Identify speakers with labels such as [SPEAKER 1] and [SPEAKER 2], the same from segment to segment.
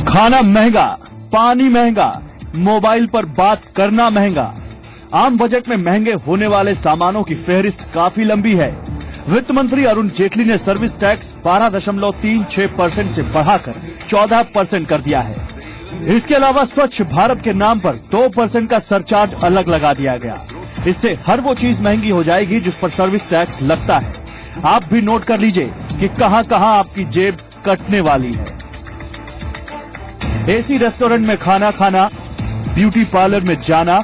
[SPEAKER 1] खाना महंगा, पानी महंगा, मोबाइल पर बात करना महंगा। आम बजट में महंगे होने वाले सामानों की फेहरिस्त काफी लंबी है। वित्त मंत्री अरुण जेटली ने सर्विस टैक्स 12.36% से बढ़ाकर 14% कर दिया है। इसके अलावा स्वच्छ भारत के नाम पर 2% का सरचार्ज अलग लगा दिया गया। इससे हर वो चीज महंगी हो जाएगी जिस पर सर्विस टैक्स लगता है। आप भी नोट कर लीजिए कि कहां कहां आपकी जेब कटने वाली है। एसी रेस्टोरेंट में खाना खाना, ब्यूटी पार्लर में जाना,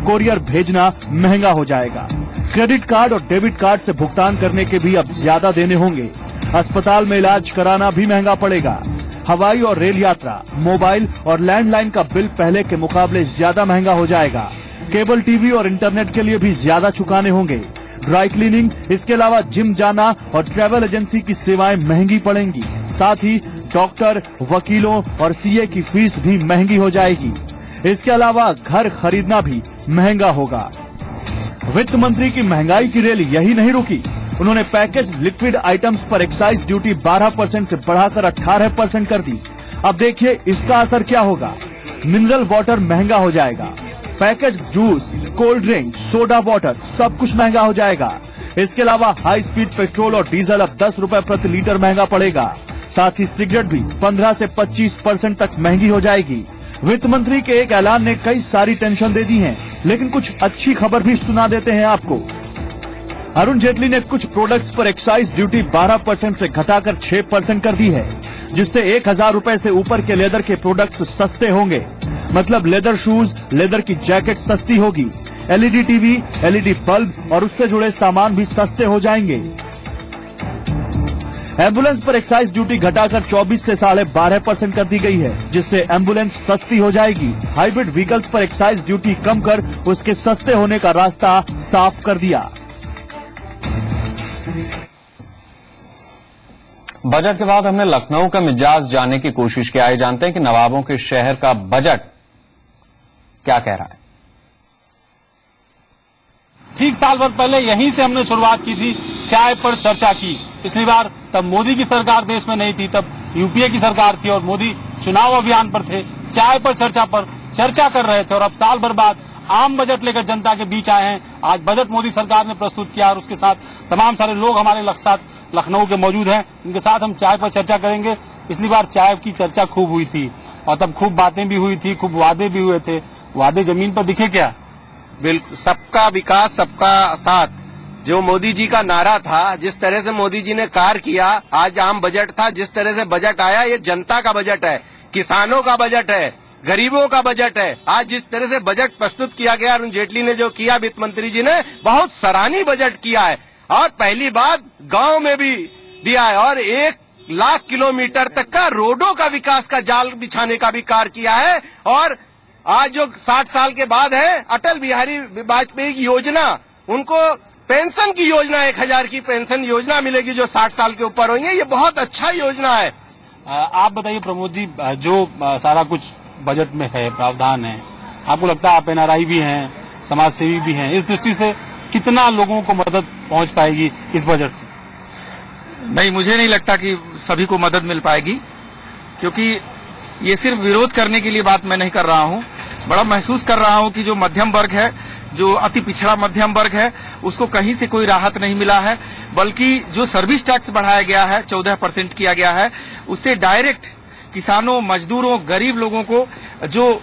[SPEAKER 1] कोरियर भेजना महंगा हो जाएगा। क्रेडिट कार्ड और डेबिट कार्ड से भुगतान करने के भी अब ज्यादा देने होंगे। अस्पताल में इलाज कराना भी महंगा पड़ेगा। हवाई और रेल यात्रा, मोबाइल और लैंडलाइन का बिल पहले के मुकाबले ज्यादा महंगा हो जाएगा। केबल टीवी और इंटरनेट के लिए भी ज्यादा चुकाने होंगे। ड्राई क्लीनिंग, इसके अलावा जिम जाना और ट्रैवल एजेंसी की सेवाएं महंगी पड़ेंगी। साथ ही डॉक्टर, वकीलों और सीए की फीस भी महंगी हो जाएगी। इसके अलावा घर खरीदना भी महंगा होगा। वित्त मंत्री की महंगाई की रेल यही नहीं रुकी। उन्होंने पैकेज लिक्विड आइटम्स पर एक्साइज ड्यूटी 12% से बढ़ाकर 18% कर दी। अब देखिए इसका असर क्या होगा। मिनरल वाटर महंगा हो जाएगा। Package juice, cold drink, soda water सब कुछ महंगा हो जाएगा। इसके अलावा हाई स्पीड पेट्रोल और डीजल अब 10 रुपए प्रति लीटर महंगा पड़ेगा। साथ ही सिगरेट भी 15 से 25% तक महंगी हो जाएगी। वित्त मंत्री के एक ऐलान ने कई सारी टेंशन दे दी है, लेकिन कुछ अच्छी खबर भी सुना देते हैं आपको। अरुण जेटली ने कुछ प्रोडक्ट्स पर एक्साइज ड्यूटी 12% से घटाकर 6% कर दी है, जिससे 1000 रुपए से ऊपर के लेदर के प्रोडक्ट्स सस्ते होंगे। मतलब लेदर शूज, लेदर की जैकेट सस्ती होगी। एलईडी टीवी, एलईडी बल्ब और उससे जुड़े सामान भी सस्ते हो जाएंगे। एम्बुलेंस पर एक्साइज ड्यूटी घटाकर 24 से 12.5% कर दी गई है, जिससे एम्बुलेंस सस्ती हो जाएगी। हाइब्रिड व्हीकल्स पर एक्साइज ड्यूटी कम कर उसके सस्ते होने का रास्ता साफ कर दिया।
[SPEAKER 2] बजट के बाद हमने लखनऊ का मिजाज जानने की कोशिश की। आइए जानते हैं कि नवाबों के शहर का बजट क्या कह रहा है।
[SPEAKER 3] ठीक साल भर पहले यहीं से हमने शुरुआत की थी, चाय पर चर्चा की। पिछली बार तब मोदी की सरकार देश में नहीं थी, तब यूपीए की सरकार थी और मोदी चुनाव अभियान पर थे। चाय पर चर्चा कर रहे थे और अब साल भर बाद आम बजट लेकर जनता के बीच आए हैं। आज बजट मोदी सरकार ने प्रस्तुत किया और उसके साथ तमाम सारे लोग हमारे साथ लखनऊ के मौजूद हैं। इनके साथ हम चाय पर चर्चा करेंगे। पिछली बार चाय की चर्चा खूब हुई थी और तब खूब बातें भी हुई थी, खूब वादे भी हुए थे। वादे जमीन पर दिखे क्या?
[SPEAKER 4] बिल्कुल, सबका विकास सबका साथ, जो मोदी जी का नारा था, जिस तरह से मोदी जी ने कार्य किया। आज आम बजट था, जिस तरह से बजट आया, ये जनता का बजट है, किसानों का बजट है, गरीबों का बजट है। आज जिस तरह से बजट प्रस्तुत किया गया, अरुण जेटली ने जो किया, वित्त मंत्री जी ने बहुत सराहनीय बजट किया है और पहली बात गांव में भी दिया है और 1 लाख किलोमीटर तक का रोडों का विकास का जाल बिछाने का भी कार्य किया है। और आज जो 60 साल के बाद है, अटल बिहारी वाजपेयी की योजना, उनको पेंशन की योजना, 1000 की पेंशन योजना मिलेगी जो 60 साल के ऊपर होंगे। ये बहुत अच्छा योजना है।
[SPEAKER 3] आप बताइए प्रमोद जी, जो सारा कुछ बजट में है, प्रावधान है, आपको लगता है आप एनआरआई भी हैं, समाज सेवी भी हैं, इस दृष्टि से कितना लोगों को मदद पहुंच पाएगी इस बजट से?
[SPEAKER 5] नहीं, मुझे नहीं लगता कि सभी को मदद मिल पाएगी, क्योंकि ये सिर्फ विरोध करने के लिए बात मैं नहीं कर रहा हूँ। बड़ा महसूस कर रहा हूँ कि जो मध्यम वर्ग है, जो अति पिछड़ा मध्यम वर्ग है, उसको कहीं से कोई राहत नहीं मिला है। बल्कि जो सर्विस टैक्स बढ़ाया गया है, 14% किया गया है, उससे डायरेक्ट किसानों, मजदूरों, गरीब लोगों को जो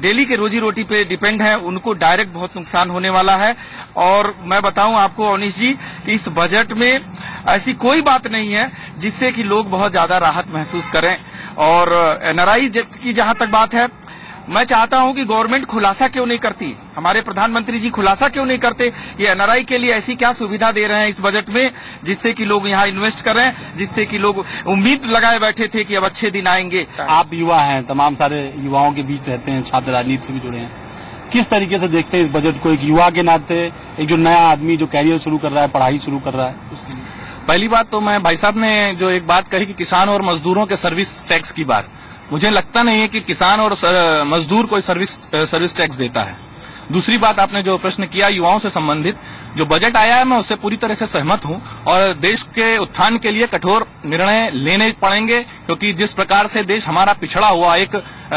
[SPEAKER 5] डेली के रोजी रोटी पे डिपेंड है, उनको डायरेक्ट बहुत नुकसान होने वाला है। और मैं बताऊं आपको अवनीश जी कि इस बजट में ऐसी कोई बात नहीं है जिससे कि लोग बहुत ज्यादा राहत महसूस करें। और एनआरआई की जहां तक बात है, मैं चाहता हूं कि गवर्नमेंट खुलासा क्यों नहीं करती, हमारे प्रधानमंत्री जी खुलासा क्यों नहीं करते, ये एनआरआई के लिए ऐसी क्या सुविधा दे रहे हैं इस बजट में जिससे कि लोग यहाँ इन्वेस्ट करें, जिससे कि लोग उम्मीद लगाए बैठे थे कि अब अच्छे दिन आएंगे।
[SPEAKER 3] आप युवा हैं, तमाम सारे युवाओं के बीच रहते हैं, छात्र राजनीति से भी जुड़े हैं, किस तरीके से देखते हैं इस बजट को, एक युवा के नाते, एक जो नया आदमी जो कैरियर शुरू कर रहा है, पढ़ाई शुरू कर रहा है?
[SPEAKER 6] पहली बात तो मैं, भाई साहब ने जो एक बात कही कि किसान और मजदूरों के सर्विस टैक्स की बात, मुझे लगता नहीं है कि किसान और मजदूर कोई सर्विस टैक्स देता है। दूसरी बात, आपने जो प्रश्न किया युवाओं से संबंधित, जो बजट आया है मैं उससे पूरी तरह से सहमत हूं और देश के उत्थान के लिए कठोर निर्णय लेने पड़ेंगे, क्योंकि जिस प्रकार से देश हमारा पिछड़ा हुआ एक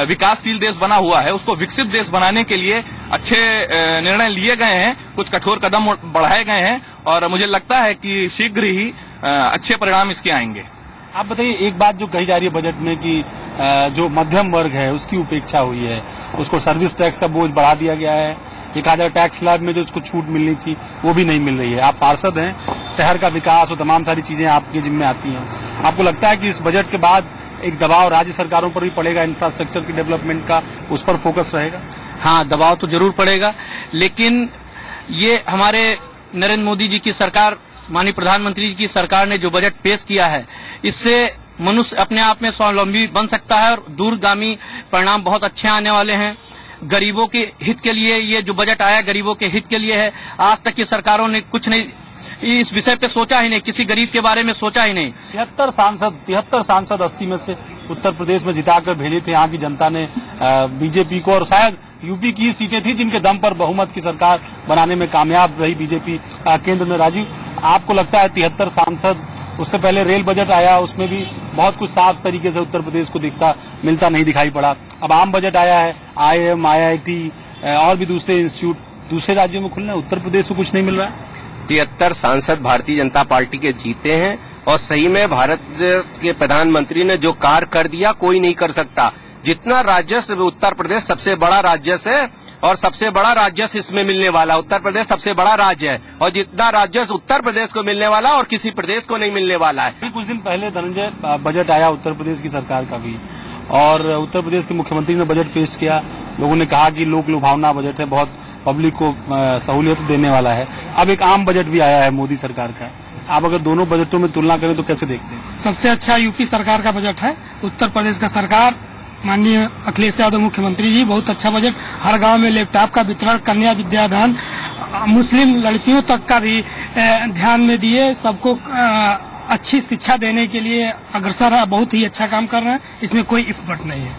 [SPEAKER 6] विकासशील देश बना हुआ है, उसको विकसित देश बनाने के लिए अच्छे निर्णय लिए गए हैं, कुछ कठोर कदम बढ़ाए गए हैं और मुझे लगता है कि शीघ्र ही अच्छे परिणाम इसके आएंगे।
[SPEAKER 3] आप बताइए, एक बात जो कही जा रही है बजट में कि जो मध्यम वर्ग है उसकी उपेक्षा हुई है, उसको सर्विस टैक्स का बोझ बढ़ा दिया गया है, एक आधा टैक्स स्लैब में जो उसको छूट मिलनी थी वो भी नहीं मिल रही है। आप पार्षद हैं, शहर का विकास और तमाम सारी चीजें आपके जिम्मे आती हैं। आपको लगता है कि इस बजट के बाद एक दबाव राज्य सरकारों पर भी पड़ेगा, इंफ्रास्ट्रक्चर की डेवलपमेंट का उस पर फोकस रहेगा?
[SPEAKER 7] हाँ, दबाव तो जरूर पड़ेगा, लेकिन ये हमारे नरेंद्र मोदी जी की सरकार, माननीय प्रधानमंत्री जी की सरकार ने जो बजट पेश किया है, इससे मनुष्य अपने आप में स्वावलंबी बन सकता है और दूरगामी परिणाम बहुत अच्छे आने वाले हैं। गरीबों के हित के लिए ये जो बजट आया गरीबों के हित के लिए है। आज तक की सरकारों ने कुछ नहीं इस विषय पे सोचा ही नहीं, किसी गरीब के बारे में सोचा ही नहीं।
[SPEAKER 3] 73 सांसद 80 में से उत्तर प्रदेश में जिताकर भेजे थे यहाँ की जनता ने बीजेपी को, और शायद यूपी की सीटें थी जिनके दम पर बहुमत की सरकार बनाने में कामयाब रही बीजेपी केंद्र में। राजीव, आपको लगता है 73 सांसद, उससे पहले रेल बजट आया उसमें भी बहुत कुछ साफ तरीके से उत्तर प्रदेश को मिलता नहीं दिखाई पड़ा। अब आम बजट आया है, IIM, IIT और भी दूसरे इंस्टीट्यूट दूसरे राज्यों में खुलना है, उत्तर प्रदेश को कुछ नहीं मिल रहा है।
[SPEAKER 4] 73 सांसद भारतीय जनता पार्टी के जीते हैं और सही में भारत के प्रधानमंत्री ने जो कार्य कर दिया कोई नहीं कर सकता। जितना राजस्व उत्तर प्रदेश सबसे बड़ा राजस्व है और सबसे बड़ा राजस्व इसमें मिलने वाला, उत्तर प्रदेश सबसे बड़ा राज्य है और जितना राजस्व उत्तर प्रदेश को मिलने वाला और किसी प्रदेश को नहीं मिलने वाला है।
[SPEAKER 3] कुछ दिन पहले धनंजय बजट आया उत्तर प्रदेश की सरकार का भी, और उत्तर प्रदेश के मुख्यमंत्री ने बजट पेश किया। लोगों ने कहा कि लोक लुभावना बजट है, बहुत पब्लिक को सहूलियत देने वाला है। अब एक आम बजट भी आया है मोदी सरकार का, आप अगर दोनों बजटों में तुलना करें तो कैसे देखते हैं?
[SPEAKER 8] सबसे अच्छा यूपी सरकार का बजट है। उत्तर प्रदेश का सरकार, माननीय अखिलेश यादव मुख्यमंत्री जी, बहुत अच्छा बजट। हर गांव में लैपटॉप का वितरण, कन्या विद्यादान, मुस्लिम लड़कियों तक का भी ध्यान में दिए, सबको अच्छी शिक्षा देने के लिए अग्रसर है। बहुत ही अच्छा काम कर रहे हैं, इसमें कोई इफबट नहीं है।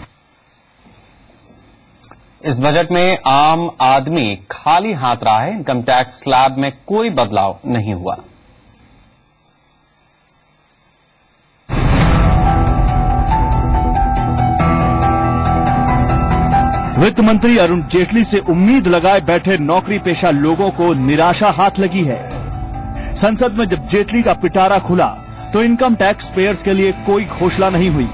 [SPEAKER 2] इस बजट में आम आदमी खाली हाथ रहा है। इनकम टैक्स स्लैब में कोई बदलाव नहीं हुआ।
[SPEAKER 1] वित्त मंत्री अरुण जेटली से उम्मीद लगाए बैठे नौकरी पेशा लोगों को निराशा हाथ लगी है। संसद में जब जेटली का पिटारा खुला तो इनकम टैक्स पेयर्स के लिए कोई घोषणा नहीं हुई।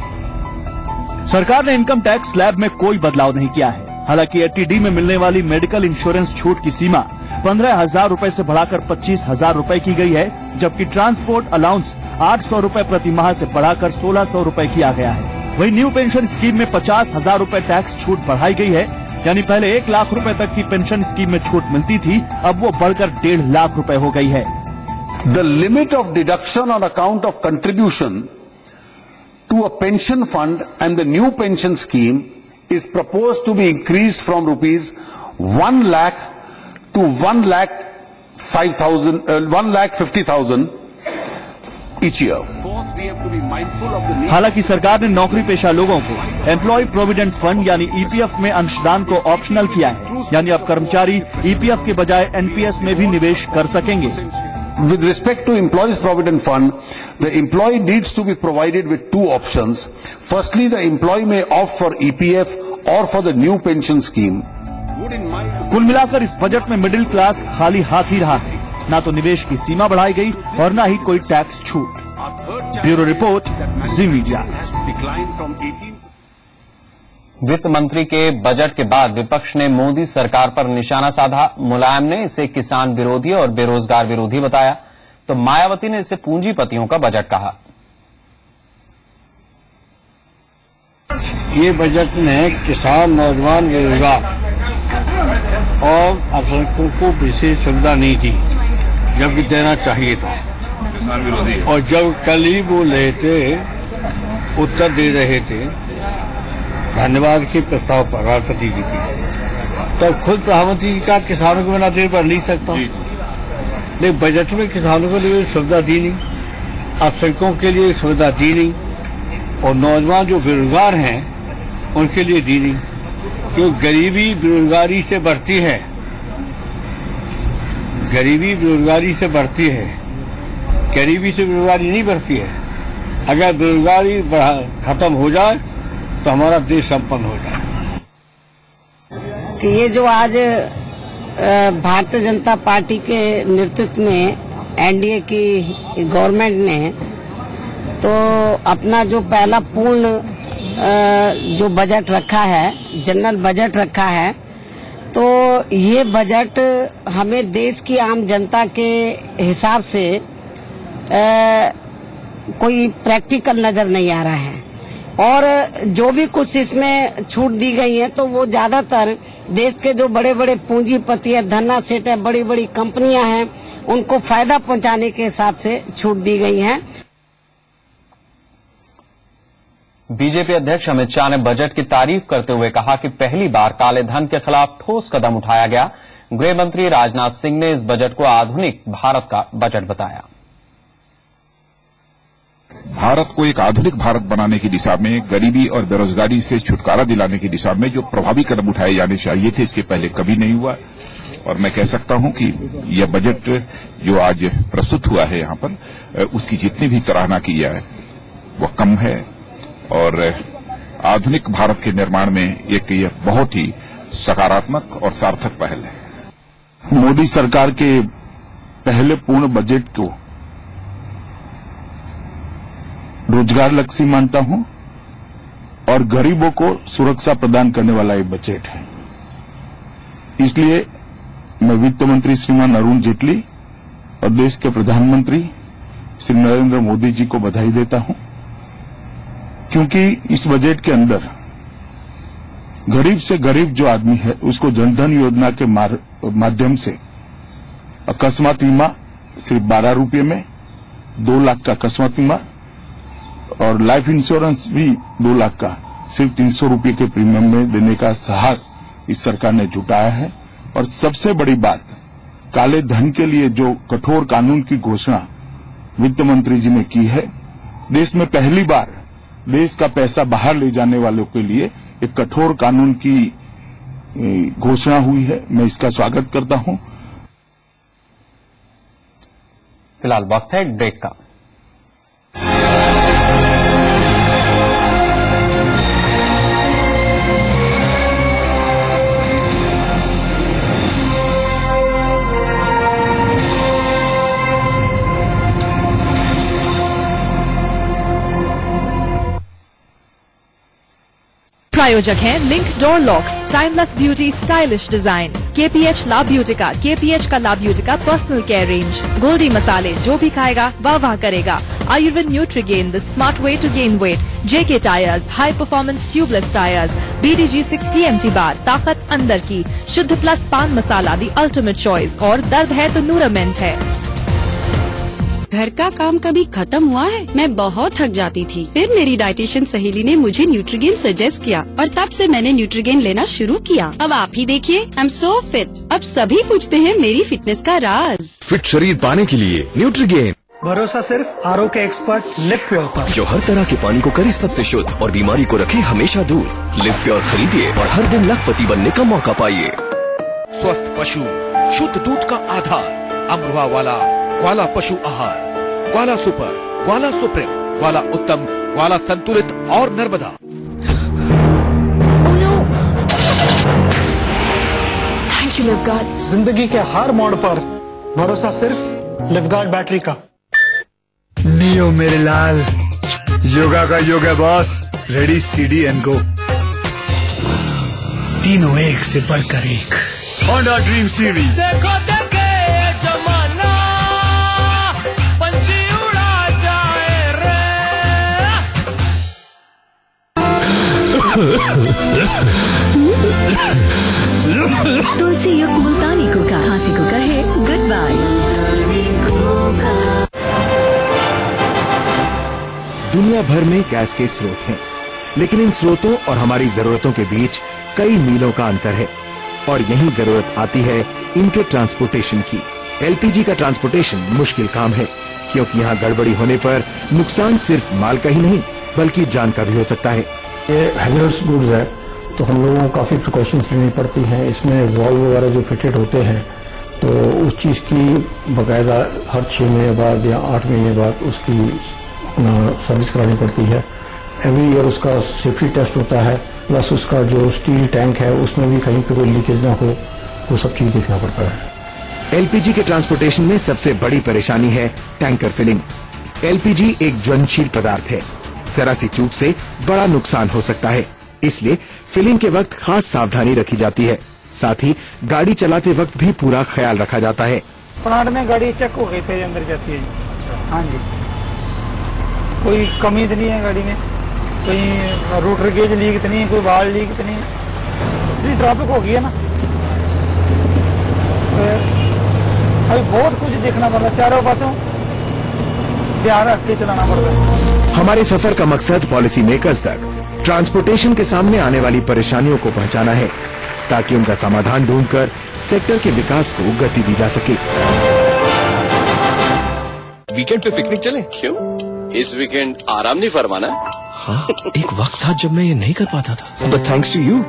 [SPEAKER 1] सरकार ने इनकम टैक्स स्लैब में कोई बदलाव नहीं किया है। हालांकि ATD में मिलने वाली मेडिकल इंश्योरेंस छूट की सीमा 15,000 रूपये से बढ़ाकर 25,000 रूपये की गई है, जबकि ट्रांसपोर्ट अलाउंस 800 रूपये प्रति माह से बढ़ाकर 1,600 रूपये किया गया है। वहीं न्यू पेंशन स्कीम में 50,000 रूपये टैक्स छूट बढ़ाई गई है, यानी पहले 1 लाख रूपये तक की पेंशन स्कीम में छूट मिलती थी, अब वो बढ़कर 1.5 लाख रूपये हो गई है।
[SPEAKER 9] The limit of deduction on account of contribution to a pension fund and the new pension scheme is proposed to be increased from rupees 1 lakh to 1,50,000 each year.
[SPEAKER 1] हालांकि सरकार ने नौकरी पेशा लोगों को एम्प्लॉय प्रोविडेंट फंड यानी EPF में अंशदान को ऑप्शनल किया है, यानी अब कर्मचारी EPF के बजाय NPS में भी निवेश कर सकेंगे।
[SPEAKER 9] With respect to Employees Provident Fund, the employee needs to be provided with 2 options. Firstly, the employee may opt for EPF or for the new pension scheme.
[SPEAKER 1] कुल मिलाकर इस बजट में मिडिल क्लास खाली हाथ ही रहा है। न तो निवेश की सीमा बढ़ाई गई और न ही कोई टैक्स छूट। ब्यूरो रिपोर्ट, जी मीडिया।
[SPEAKER 2] वित्त मंत्री के बजट के बाद विपक्ष ने मोदी सरकार पर निशाना साधा। मुलायम ने इसे किसान विरोधी और बेरोजगार विरोधी बताया, तो मायावती ने इसे पूंजीपतियों का बजट कहा।
[SPEAKER 10] ये बजट में किसान, नौजवान, बेरोजगार और अल्पसंख्यकों को विशेष सुविधा नहीं दी, जबकि देना चाहिए था। और जब कल ही बोल रहे थे, उत्तर दे रहे थे धन्यवाद के प्रस्ताव पर राष्ट्रपति जी की, तब खुद प्रधानमंत्री जी का किसानों को बिना देर बढ़ नहीं सकता। लेकिन बजट में किसानों के लिए सुविधा दी नहीं, अल्पसंख्यकों के लिए सुविधा दी नहीं, और नौजवान जो बेरोजगार हैं उनके लिए दी नहीं। क्योंकि गरीबी बेरोजगारी से बढ़ती है गरीबी बेरोजगारी से बढ़ती है, गरीबी से बेरोजगारी नहीं बढ़ती है। अगर बेरोजगारी खत्म हो जाए तो हमारा देश संपन्न हो जाए।
[SPEAKER 11] कि ये जो आज भारतीय जनता पार्टी के नेतृत्व में एनडीए की गवर्नमेंट ने तो अपना जो पहला पूर्ण जो बजट रखा है, जनरल बजट रखा है, तो ये बजट हमें देश की आम जनता के हिसाब से कोई प्रैक्टिकल नजर नहीं आ रहा है। और जो भी कुछ इसमें छूट दी गई है तो वो ज्यादातर देश के जो बड़े बड़े पूंजीपति है, धन्ना सेठ है, बड़ी बड़ी कंपनियां हैं, उनको फायदा पहुंचाने के हिसाब से छूट दी गई है।
[SPEAKER 2] बीजेपी अध्यक्ष अमित शाह ने बजट की तारीफ करते हुए कहा कि पहली बार काले धन के खिलाफ ठोस कदम उठाया गया। गृह मंत्री राजनाथ सिंह ने इस बजट को आधुनिक भारत का बजट बताया।
[SPEAKER 12] भारत को एक आधुनिक भारत बनाने की दिशा में, गरीबी और बेरोजगारी से छुटकारा दिलाने की दिशा में जो प्रभावी कदम उठाए जाने चाहिए थे, इसके पहले कभी नहीं हुआ। और मैं कह सकता हूं कि यह बजट जो आज प्रस्तुत हुआ है यहां पर, उसकी जितनी भी सराहना की जाए वह कम है। और आधुनिक भारत के निर्माण में एक यह बहुत ही सकारात्मक और सार्थक पहल है।
[SPEAKER 1] मोदी सरकार के पहले पूर्ण बजट को रोजगार लक्षी मानता हूं और गरीबों को सुरक्षा प्रदान करने वाला ये बजट है। इसलिए मैं वित्त मंत्री श्रीमान अरुण जेटली और देश के प्रधानमंत्री श्री नरेंद्र मोदी जी को बधाई देता हूं, क्योंकि इस बजट के अंदर गरीब से गरीब जो आदमी है उसको जनधन योजना के माध्यम से अकस्मात बीमा सिर्फ 12 रुपये में 2 लाख का अकस्मात बीमा और लाइफ इंश्योरेंस भी 2 लाख का सिर्फ 300 रुपये के प्रीमियम में देने का साहस इस सरकार ने जुटाया है। और सबसे बड़ी बात, काले धन के लिए जो कठोर कानून की घोषणा वित्त मंत्री जी ने की है, देश में पहली बार देश का पैसा बाहर ले जाने वालों के लिए एक कठोर कानून की घोषणा हुई है। मैं इसका स्वागत करता हूं।
[SPEAKER 2] फिलहाल वक्त है एक ब्रेक का।
[SPEAKER 13] प्रायोजक हैं link door locks, timeless beauty, stylish design, KPH la beautica, KPH का la beautica personal care range, Goldie मसाले, जो भी खाएगा वाह वाह करेगा, Ayurved Nutrigain, the smart way to gain weight, JK tyres, high performance tubeless tyres, BDG 60 MT bar, ताकत अंदर की, शुद्ध प्लस पान मसाला, द अल्टीमेट चॉइस, और दर्द है तो नूरामेंट है।
[SPEAKER 14] घर का काम कभी खत्म हुआ है? मैं बहुत थक जाती थी। फिर मेरी डाइटिशियन सहेली ने मुझे न्यूट्रीगेन सजेस्ट किया और तब से मैंने न्यूट्रीगेन लेना शुरू किया। अब आप ही देखिए, आई एम सो फिट। अब सभी पूछते हैं मेरी फिटनेस का राज।
[SPEAKER 15] फिट शरीर पाने के लिए न्यूट्रीगेन।
[SPEAKER 16] भरोसा सिर्फ आरओ के एक्सपर्ट लिव प्योर पर,
[SPEAKER 15] जो हर तरह के पानी को करे सबसे शुद्ध और बीमारी को रखे हमेशा दूर। लिव प्योर खरीदिए और हर दिन लखपति बनने का मौका पाइए।
[SPEAKER 17] स्वस्थ पशु, शुद्ध दूध का आधार, अमरोहा वाला ग्वाला पशु आहार, ग्वाला सुपर, ग्वाला सुप्रीम, ग्वाला उत्तम, ग्वाला संतुलित और नर्मदा।
[SPEAKER 16] Thank you Livguard. जिंदगी के हर मोड़ पर भरोसा सिर्फ लिवगार्ड बैटरी का।
[SPEAKER 18] नियो मेरे लाल, योगा का yoga boss, ready CD and go. तीनों एक से बढ़कर एक। Honda dream series.
[SPEAKER 19] देखो देखे जमाना, पंछी उड़ा जाए रे।
[SPEAKER 13] तुलसी युक्त मुल्तानी कोका, खांसी को कहे गुड बाय।
[SPEAKER 20] दुनिया भर में गैस के स्रोत हैं, लेकिन इन स्रोतों और हमारी जरूरतों के बीच कई मीलों का अंतर है और यही जरूरत आती है इनके ट्रांसपोर्टेशन की। एलपीजी का ट्रांसपोर्टेशन मुश्किल काम है, क्योंकि यहाँ गड़बड़ी होने पर नुकसान सिर्फ माल का ही नहीं बल्कि जान का भी हो सकता है।
[SPEAKER 21] ये हैजर्डस गुड्स है तो हम लोगों को काफी प्रिकॉशंस लेनी पड़ती हैं। इसमें वॉल्व वगैरह जो फिटेड होते हैं तो उस चीज़ की बाकायदा हर 6 महीने बाद या 8 महीने बाद उसकी अपना सर्विस करानी पड़ती है। एवरी ईयर उसका सेफ्टी टेस्ट होता है, प्लस उसका जो स्टील टैंक है उसमें भी कहीं पर कोई लीकेज ना हो, वो सब चीज़ देखना पड़ता है।
[SPEAKER 20] एलपीजी के ट्रांसपोर्टेशन में सबसे बड़ी परेशानी है टैंकर फिलिंग। एलपीजी एक ज्वलनशील पदार्थ है, जरा सी चूक से बड़ा नुकसान हो सकता है, इसलिए फिलिंग के वक्त खास सावधानी रखी जाती है। साथ ही गाड़ी चलाते वक्त भी पूरा ख्याल रखा जाता है।
[SPEAKER 22] प्लांट में गाड़ी चेक हो गई थी, अंदर जाती है। हाँ जी, कोई कमी तो नहीं है गाड़ी में, कोई रोटर गेज लीक तो नहीं, कोई बाल लीक तो नहीं। ट्रैफिक हो गई है ना, अभी बहुत कुछ देखना पड़ता है, चारों पासों ध्यान रख के चलाना पड़ता है।
[SPEAKER 20] हमारे सफर का मकसद पॉलिसी मेकर्स तक ट्रांसपोर्टेशन के सामने आने वाली परेशानियों को पहुंचाना है, ताकि उनका समाधान ढूंढकर सेक्टर के विकास को गति दी जा सके।
[SPEAKER 15] वीकेंड पे पिकनिक चलें?
[SPEAKER 23] क्यों? इस वीकेंड आराम नहीं फरमाना?
[SPEAKER 15] हाँ, एक वक्त था जब मैं ये नहीं कर पाता था, बट थैंक्स टू यू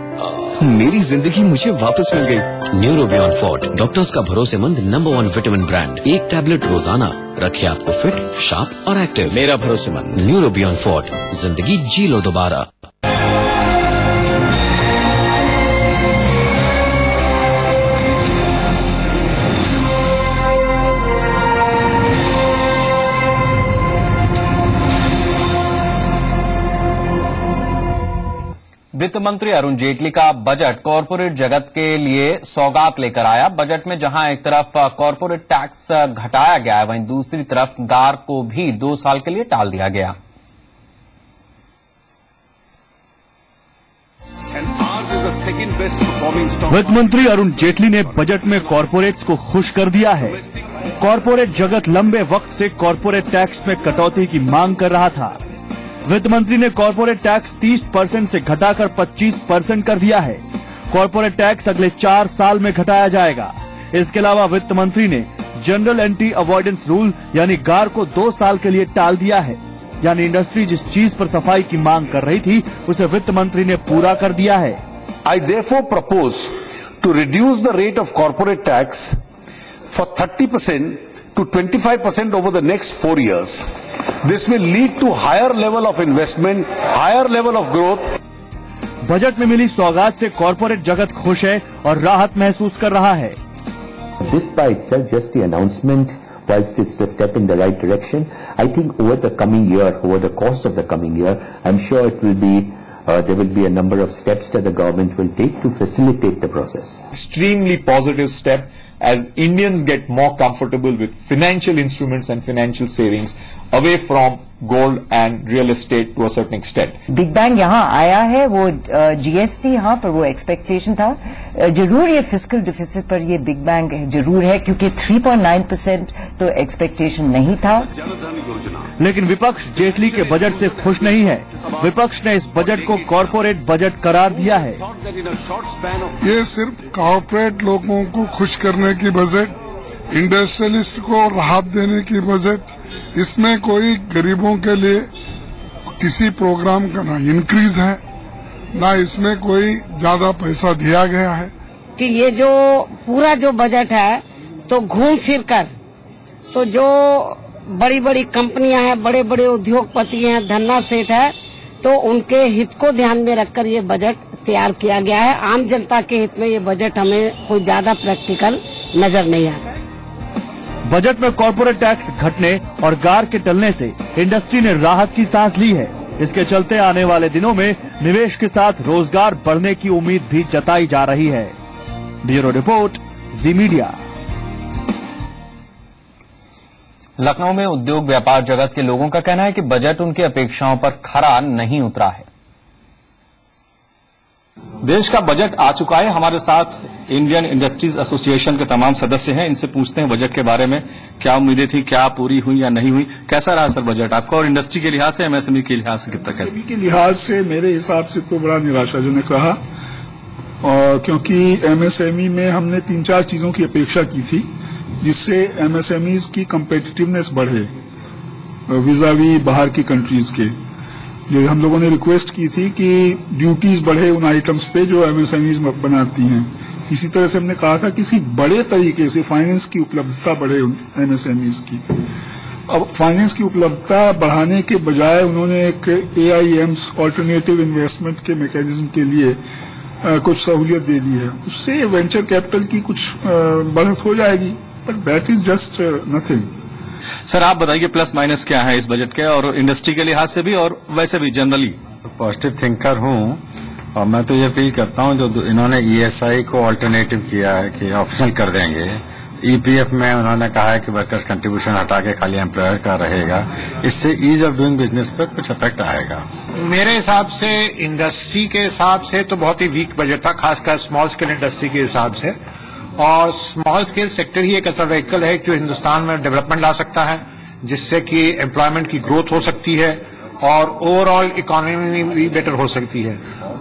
[SPEAKER 15] मेरी जिंदगी मुझे वापस मिल गई।
[SPEAKER 24] न्यूरोबियॉन फोर्ट, डॉक्टर्स का भरोसेमंद नंबर 1 विटामिन ब्रांड। एक टैबलेट रोजाना रखे आपको फिट, शार्प और एक्टिव।
[SPEAKER 23] मेरा भरोसेमंद
[SPEAKER 24] न्यूरोबियॉन फोर्ट, जिंदगी जी लो दोबारा।
[SPEAKER 2] वित्त मंत्री अरुण जेटली का बजट कॉरपोरेट जगत के लिए सौगात लेकर आया। बजट में जहां एक तरफ कॉरपोरेट टैक्स घटाया गया है, वहीं दूसरी तरफ गार को भी 2 साल के लिए टाल दिया गया।
[SPEAKER 1] वित्त मंत्री अरुण जेटली ने बजट में कॉरपोरेट्स को खुश कर दिया है। कॉरपोरेट जगत लंबे वक्त से कॉरपोरेट टैक्स में कटौती की मांग कर रहा था। वित्त मंत्री ने कॉरपोरेट टैक्स 30% से घटाकर 25% कर दिया है। कॉरपोरेट टैक्स अगले 4 साल में घटाया जाएगा। इसके अलावा वित्त मंत्री ने जनरल एंटी अवॉइडेंस रूल यानी गार को 2 साल के लिए टाल दिया है। यानी इंडस्ट्री जिस चीज पर सफाई की मांग कर रही थी, उसे वित्त मंत्री ने पूरा कर दिया है।
[SPEAKER 9] I therefore propose to reduce the rate of corporate tax for 30% to 25% over the next 4 years. This will lead to higher level of investment, higher level of growth.
[SPEAKER 1] Budget में मिली सौगात से कॉरपोरेट जगत खुश है और राहत महसूस कर रहा है।
[SPEAKER 25] This by itself, just the announcement, whilst it's a step in the right direction, I think over the coming year, over the course of the coming year, I'm sure it will be, there will be a number of steps that the government will take to facilitate the process.
[SPEAKER 26] Extremely positive step as Indians get more comfortable with financial instruments and financial savings away from gold and real estate to a certain extent.
[SPEAKER 27] Big bang यहाँ आया है, वो GST यहाँ पर वो expectation था। जरूर ये फिस्कल डिफिसिट पर ये बिग बैंग जरूर है, क्योंकि 3.9% तो एक्सपेक्टेशन नहीं था।
[SPEAKER 1] लेकिन विपक्ष जेटली के बजट से खुश नहीं है। विपक्ष ने इस बजट को कॉरपोरेट बजट करार दिया है।
[SPEAKER 28] ये सिर्फ कॉरपोरेट लोगों को खुश करने की बजट, इंडस्ट्रियलिस्ट को राहत देने की बजट, इसमें कोई गरीबों के लिए किसी प्रोग्राम का ना इंक्रीज है, ना इसमें कोई ज्यादा पैसा दिया गया है।
[SPEAKER 11] कि ये जो पूरा जो बजट है, तो घूम फिर कर तो जो बड़ी बड़ी कंपनियां हैं, बड़े बड़े उद्योगपति हैं, धन्ना सेठ है, तो उनके हित को ध्यान में रखकर ये बजट तैयार किया गया है। आम जनता के हित में ये बजट हमें कोई ज्यादा प्रैक्टिकल नजर नहीं आता।
[SPEAKER 1] बजट में कॉरपोरेट टैक्स घटने और गार के टलने से इंडस्ट्री ने राहत की सांस ली है। इसके चलते आने वाले दिनों में निवेश के साथ रोजगार बढ़ने की उम्मीद भी जताई जा रही है। ब्यूरो रिपोर्ट, जी मीडिया।
[SPEAKER 2] लखनऊ में उद्योग व्यापार जगत के लोगों का कहना है कि बजट उनकी अपेक्षाओं पर खरा नहीं उतरा है।
[SPEAKER 3] देश का बजट आ चुका है। हमारे साथ इंडियन इंडस्ट्रीज एसोसिएशन के तमाम सदस्य हैं। इनसे पूछते हैं बजट के बारे में, क्या उम्मीदें थी, क्या पूरी हुई या नहीं हुई, कैसा रहा सर बजट आपका, और इंडस्ट्री के लिहाज से, एमएसएमई के लिहाज से कितना कैसा?
[SPEAKER 29] के लिहाज से मेरे हिसाब से तो बड़ा निराशाजनक रहा, और क्योंकि एमएसएमई में हमने 3-4 चीजों की अपेक्षा की थी जिससे एमएसएमईज की कम्पिटिटिवनेस बढ़े विजावी बाहर की कंट्रीज के। जो हम लोगों ने रिक्वेस्ट की थी कि ड्यूटीज बढ़े उन आइटम्स पे जो एमएसएमईज बनाती हैं, इसी तरह से हमने कहा था किसी बड़े तरीके से फाइनेंस की उपलब्धता बढ़े एमएसएमईज की। अब फाइनेंस की उपलब्धता बढ़ाने के बजाय उन्होंने एक AIMs ऑल्टरनेटिव इन्वेस्टमेंट के मैकेनिज्म के लिए कुछ सहूलियत दे दी है। उससे वेंचर कैपिटल की कुछ बढ़त हो जाएगी, but that is just nothing.
[SPEAKER 4] Sir आप बताइए प्लस माइनस क्या है इस बजट के, और इंडस्ट्री के लिहाज से भी और वैसे भी जनरली।
[SPEAKER 5] पॉजिटिव थिंकर हूँ और मैं तो ये फील करता हूँ जो इन्होंने ESI को ऑल्टरनेटिव किया है कि ऑप्शनल कर देंगे। EPF में उन्होंने कहा है कि वर्कर्स कंट्रीब्यूशन हटा के खाली एम्प्लॉयर का रहेगा, इससे ईज ऑफ डूइंग बिजनेस पर कुछ इफेक्ट आएगा।
[SPEAKER 6] मेरे हिसाब से इंडस्ट्री के हिसाब से तो बहुत ही वीक बजट था, खासकर स्मॉल स्केल इंडस्ट्री के हिसाब से। और स्मॉल स्केल सेक्टर ही एक ऐसा व्हीकल है जो हिंदुस्तान में डेवलपमेंट ला सकता है, जिससे कि एम्प्लॉयमेंट की ग्रोथ हो सकती है और ओवरऑल इकोनॉमी भी बेटर हो सकती है।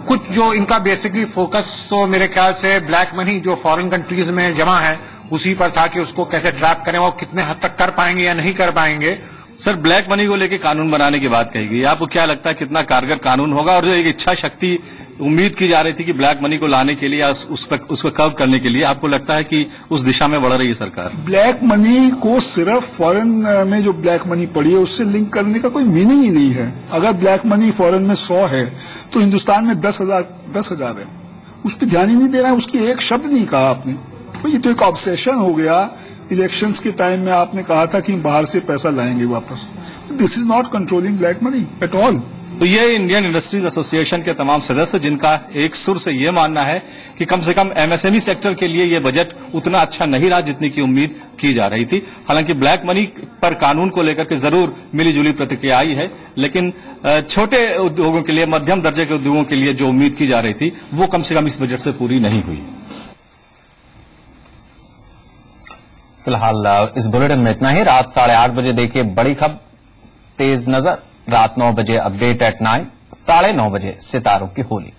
[SPEAKER 6] कुछ जो इनका बेसिकली फोकस तो मेरे ख्याल से ब्लैक मनी जो फॉरेन कंट्रीज में जमा है उसी पर था कि उसको कैसे ट्रैप करें और कितने हद तक कर पाएंगे या नहीं कर पाएंगे।
[SPEAKER 4] सर ब्लैक मनी को लेकर कानून बनाने की बात कही गई, आपको क्या लगता है कितना कारगर कानून होगा? और जो एक इच्छा शक्ति उम्मीद की जा रही थी कि ब्लैक मनी को लाने के लिए या उसको कर्व करने के लिए, आपको लगता है कि उस दिशा में बढ़ रही है सरकार?
[SPEAKER 29] ब्लैक मनी को सिर्फ फॉरेन में जो ब्लैक मनी पड़ी है उससे लिंक करने का कोई मीनिंग ही नहीं है। अगर ब्लैक मनी फॉरेन में 100 है तो हिंदुस्तान में 10,000 है। उस पर ध्यान ही नहीं दे रहा है, उसकी एक शब्द नहीं कहा आपने। तो ये तो एक ऑब्सेशन हो गया। इलेक्शंस के टाइम में आपने कहा था कि बाहर से पैसा लाएंगे वापस। This is not controlling black money at all.
[SPEAKER 4] तो ये इंडियन इंडस्ट्रीज एसोसिएशन के तमाम सदस्य जिनका एक सुर से ये मानना है कि कम से कम एमएसएमई सेक्टर के लिए ये बजट उतना अच्छा नहीं रहा जितनी की उम्मीद की जा रही थी। हालांकि ब्लैक मनी पर कानून को लेकर के जरूर मिलीजुली प्रतिक्रिया आई है, लेकिन छोटे उद्योगों के लिए, मध्यम दर्जे के उद्योगों के लिए जो उम्मीद की जा रही थी वो कम से कम इस बजट से पूरी नहीं हुई।
[SPEAKER 2] फिलहाल इस बुलेटिन में इतना ही। रात 8:30 बजे देखिए बड़ी खबर तेज नजर। रात 9 बजे अपडेट एट 9, 9:30 बजे सितारों की होली।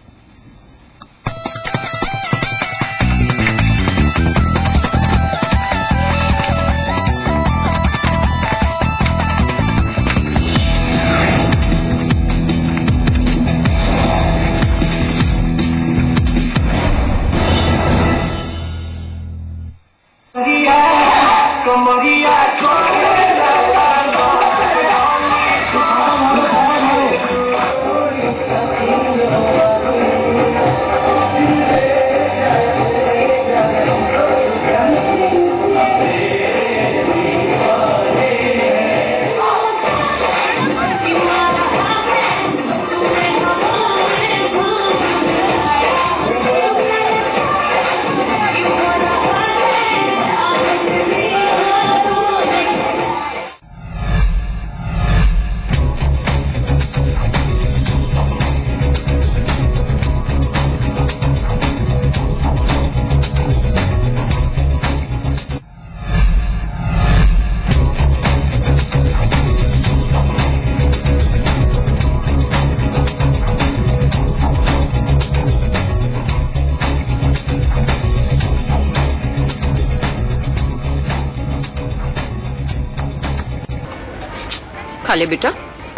[SPEAKER 7] खा ले बेटा,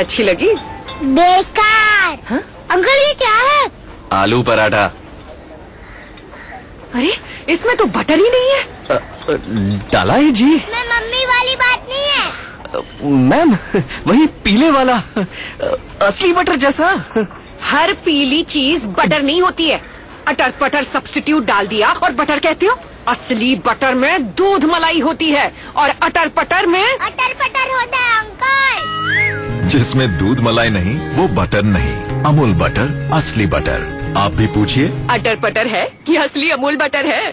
[SPEAKER 7] अच्छी लगी?
[SPEAKER 8] बेकार।
[SPEAKER 7] हाँ?
[SPEAKER 8] अंकल ये क्या है?
[SPEAKER 15] आलू पराठा।
[SPEAKER 7] अरे इसमें तो बटर ही नहीं है।
[SPEAKER 15] डाला है जी।
[SPEAKER 8] मैं मम्मी वाली बात नहीं है।
[SPEAKER 15] मैम वही पीले वाला असली बटर जैसा।
[SPEAKER 7] हर पीली चीज बटर नहीं होती है। अटर पटर सब्स्टिट्यूट डाल दिया और बटर कहते हो? असली बटर में दूध मलाई होती है और अटर पटर में
[SPEAKER 8] अटर पटर होता है अंकल।
[SPEAKER 10] जिसमें दूध मलाई नहीं वो बटर नहीं। अमूल बटर, असली बटर। आप भी पूछिए
[SPEAKER 7] अटर पटर है कि असली अमूल बटर है।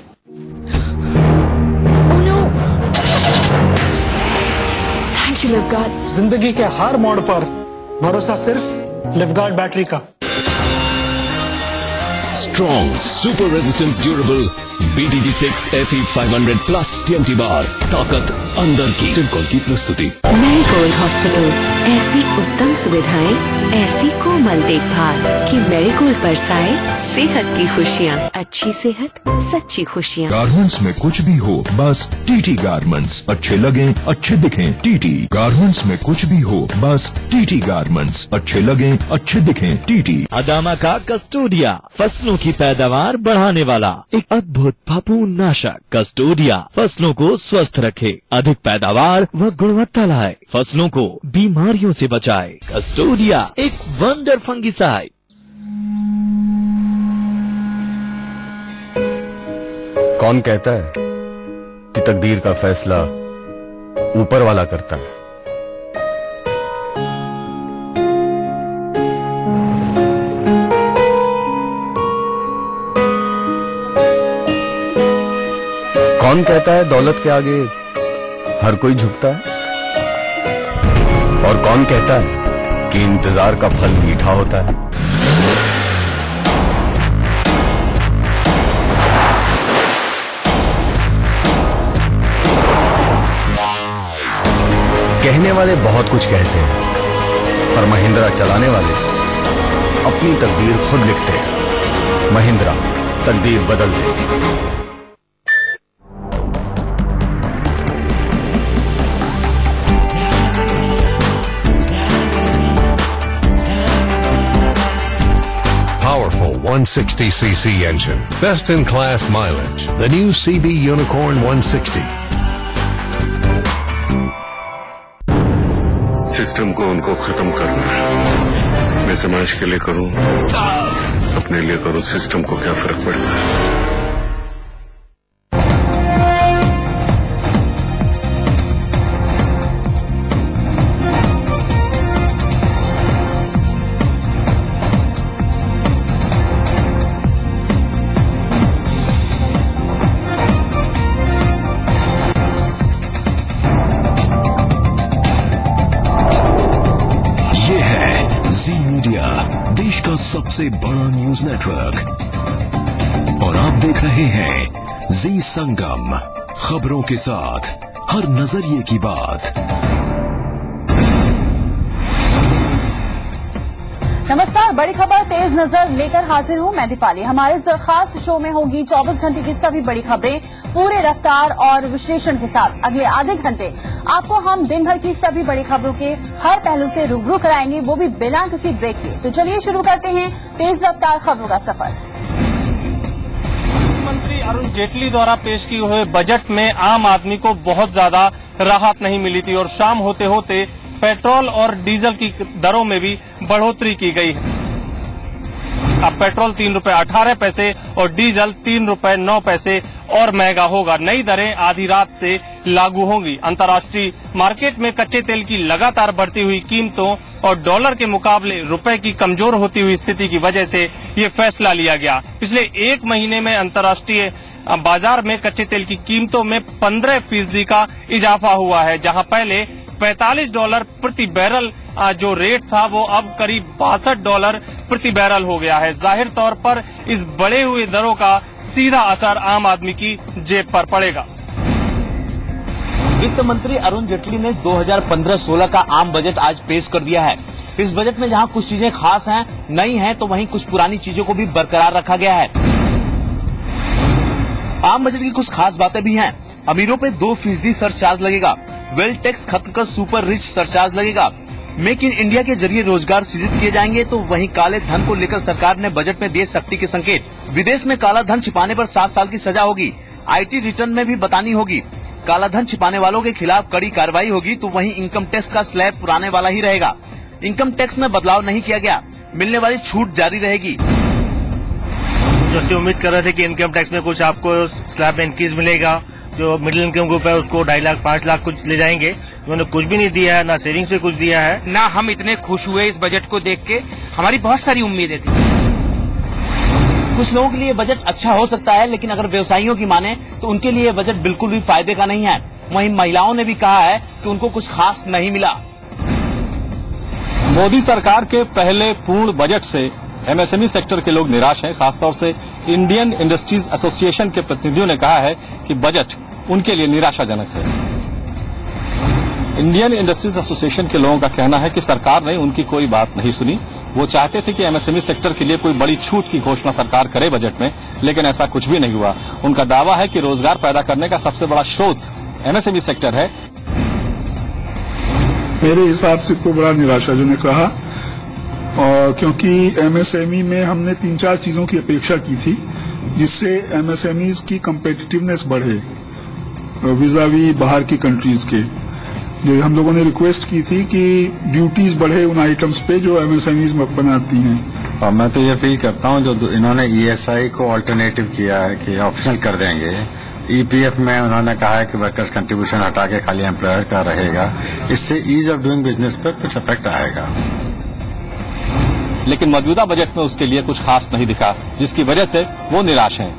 [SPEAKER 16] Thank you Livguard. जिंदगी के हर मोड़ पर भरोसा सिर्फ लिवगार्ड बैटरी का।
[SPEAKER 24] Strong, super resistance durable BTG6 FE 500 Plus TMT बार, ताकत अंदर की। टिलकॉन की प्रस्तुति।
[SPEAKER 12] मैरीगोल्ड हॉस्पिटल, ऐसी उत्तम सुविधाएं, ऐसी कोमल देखभाल कि मैरीगोल्ड बरसाए सेहत की खुशियाँ। अच्छी सेहत, सच्ची खुशियाँ।
[SPEAKER 14] गारमेंट्स में कुछ भी हो, बस टीटी गारमेंट्स। अच्छे लगें, अच्छे दिखें, टीटी गारमेंट्स में कुछ भी हो, बस टीटी गारमेंट्स। अच्छे लगें, अच्छे दिखें, टीटी।
[SPEAKER 17] अदामा का कस्टोडिया, फसलों की पैदावार बढ़ाने वाला एक अद्भुत
[SPEAKER 9] फफूंदनाशक कस्टोडिया फसलों को स्वस्थ रखे, अधिक पैदावार व गुणवत्ता लाए, फसलों को बीमारियों से बचाए। कस्टोडिया एक वंडर फंगिसाइड।
[SPEAKER 13] कौन कहता है कि तकदीर का फैसला ऊपर वाला करता है? कौन कहता है दौलत के आगे हर कोई झुकता है? और कौन कहता है कि इंतजार का फल मीठा होता है? कहने वाले बहुत कुछ कहते हैं, पर महिंद्रा चलाने वाले अपनी तकदीर खुद लिखते हैं। महिंद्रा, तकदीर बदल दे।
[SPEAKER 24] Powerful 160cc engine, best in class mileage. The new CB Unicorn 160.
[SPEAKER 17] System को उनको खत्म करना है। मैं समाज के लिए करूं, अपने लिए करूं, सिस्टम को क्या फर्क पड़ता है?
[SPEAKER 24] देश का सबसे बड़ा न्यूज नेटवर्क और आप देख रहे हैं जी संगम, खबरों के साथ हर नजरिए की बात।
[SPEAKER 18] नमस्कार, बड़ी खबर तेज नजर लेकर हाजिर हूं मैं दीपाली। हमारे इस खास शो में होगी 24 घंटे की सभी बड़ी खबरें पूरे रफ्तार और विश्लेषण के साथ। अगले आधे घंटे आपको हम दिन भर की सभी बड़ी खबरों के हर पहलू से रूबरू कराएंगे, वो भी बिना किसी ब्रेक के। तो चलिए शुरू करते हैं तेज रफ्तार खबरों का सफर।
[SPEAKER 3] मंत्री अरुण जेटली द्वारा पेश किए हुए बजट में आम आदमी को बहुत ज्यादा राहत नहीं मिली थी और शाम होते होते पेट्रोल और डीजल की दरों में भी बढ़ोतरी की गई है। अब पेट्रोल 3 रुपए 18 पैसे और डीजल 3 रुपए 9 पैसे और महंगा होगा। नई दरें आधी रात से लागू होंगी। अंतर्राष्ट्रीय मार्केट में कच्चे तेल की लगातार बढ़ती हुई कीमतों और डॉलर के मुकाबले रुपए की कमजोर होती हुई स्थिति की वजह से ये फैसला लिया गया। पिछले एक महीने में अंतर्राष्ट्रीय बाजार में कच्चे तेल की कीमतों में 15% का इजाफा हुआ है, जहां पहले $45 प्रति बैरल जो रेट था वो अब करीब $62 प्रति बैरल हो गया है। जाहिर तौर पर इस बढ़े हुए दरों का सीधा असर आम आदमी की जेब पर पड़ेगा।
[SPEAKER 19] वित्त मंत्री अरुण जेटली ने 2015-16 का आम बजट आज पेश कर दिया है। इस बजट में जहां कुछ चीजें खास हैं, नई हैं, तो वहीं कुछ पुरानी चीजों को भी बरकरार रखा गया है। आम बजट की कुछ खास बातें भी हैं। अमीरों पे 2% सरचार्ज लगेगा। वेल्थ टैक्स खत्म कर सुपर रिच सरचार्ज लगेगा। मेक इन इंडिया के जरिए रोजगार सृजित किए जाएंगे। तो वहीं काले धन को लेकर सरकार ने बजट में देश शक्ति के संकेत। विदेश में काला धन छिपाने पर 7 साल की सजा होगी। आईटी रिटर्न में भी बतानी होगी। काला धन छिपाने वालों के खिलाफ कड़ी कार्रवाई होगी। तो वहीं इनकम टैक्स का स्लैब पुराने वाला ही रहेगा। इनकम टैक्स में बदलाव नहीं किया गया। मिलने वाली छूट जारी रहेगी।
[SPEAKER 20] जैसे उम्मीद कर रहे थे कि इनकम टैक्स में कुछ आपको स्लैब में इंक्रीज मिलेगा, जो मिडिल इनकम ग्रुप है उसको 2.5 लाख 5 लाख कुछ ले जाएंगे। उन्होंने कुछ भी नहीं दिया है, ना सेविंग्स पे कुछ दिया है।
[SPEAKER 21] ना हम इतने खुश हुए इस बजट को देख के, हमारी बहुत सारी उम्मीदें थी।
[SPEAKER 19] कुछ लोगों के लिए बजट अच्छा हो सकता है, लेकिन अगर व्यवसायियों की माने तो उनके लिए बजट बिल्कुल भी फायदे का नहीं है। वहीं महिलाओं ने भी कहा है कि उनको कुछ खास नहीं मिला।
[SPEAKER 4] मोदी सरकार के पहले पूर्ण बजट से एमएसएमई सेक्टर के लोग निराश हैं। खासतौर से इंडियन इंडस्ट्रीज एसोसिएशन के प्रतिनिधियों ने कहा है कि बजट उनके लिए निराशाजनक है। इंडियन इंडस्ट्रीज एसोसिएशन के लोगों का कहना है कि सरकार ने उनकी कोई बात नहीं सुनी। वो चाहते थे कि एमएसएमई सेक्टर के लिए कोई बड़ी छूट की घोषणा सरकार करे बजट में, लेकिन ऐसा कुछ भी नहीं हुआ। उनका दावा है कि रोजगार पैदा करने का सबसे बड़ा स्रोत एमएसएमई सेक्टर है।
[SPEAKER 29] मेरे हिसाब से तो बड़ा निराशाजनक रहा, और क्योंकि एमएसएमई में हमने 3-4 चीजों की अपेक्षा की थी, जिससे एमएसएमईज की कम्पिटिटिवनेस बढ़े विजावी बाहर की कंट्रीज के। जो हम लोगों ने रिक्वेस्ट की थी कि ड्यूटीज बढ़े उन आइटम्स पे जो एमएसएमईज बनाती हैं।
[SPEAKER 1] और मैं तो ये फील करता हूँ जो इन्होंने ईएसआई को ऑल्टरनेटिव किया है कि ऑप्शनल कर देंगे। ईपीएफ में उन्होंने कहा है कि वर्कर्स कंट्रीब्यूशन हटा के खाली एम्प्लॉयर का रहेगा, इससे ईज ऑफ डूइंग बिजनेस पर कुछ इफेक्ट आएगा।
[SPEAKER 4] लेकिन मौजूदा बजट में उसके लिए कुछ खास नहीं दिखा, जिसकी वजह से वो निराश हैं।